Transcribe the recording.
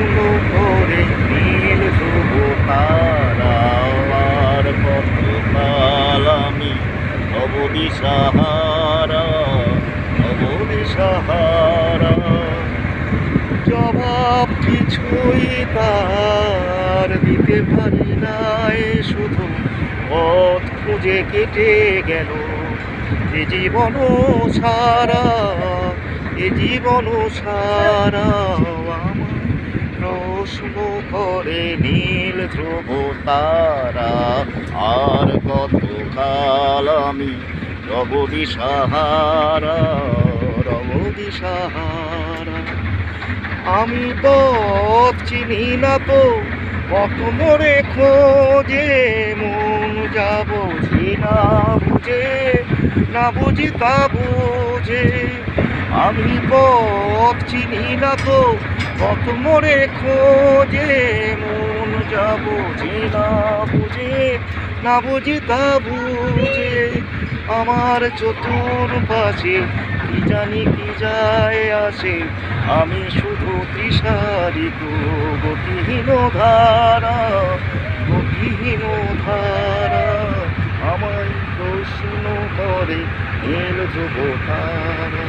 প্রশ্ন করে নীল ধ্রুব তারা, আর কত কাল আমি হব দিশাহারা, হব দিশাহারা। জবাব কিছুই তার দিতে পারি নাই, শুধু পথ খুঁজে কেটে গেল এ জীবন সারা, এ জীবন সারা। আমার প্রশ্ন করে নীল ধ্রুব তারা, আর কত কাল আমি রব দিশাহারা, রব দিশাহারা। আমি পথ চিনি না তো, কত মোরে খোঁজে মন যা বুঝি না বুঝে, না বুঝি তা বুঝে। আমি পথ চিনি না তো, কত মোরে খোঁজে মন যা বুঝি না বুঝে, না বুঝি তা বুঝে। আমার চতুর্পাশে কি জানি কি যায় আসে, আমি শুধু তৃষারিত গতিহীন ধারা, গতিহীন ধারা। আমায় প্রশ্ন করে নীল ধ্রুব তারা।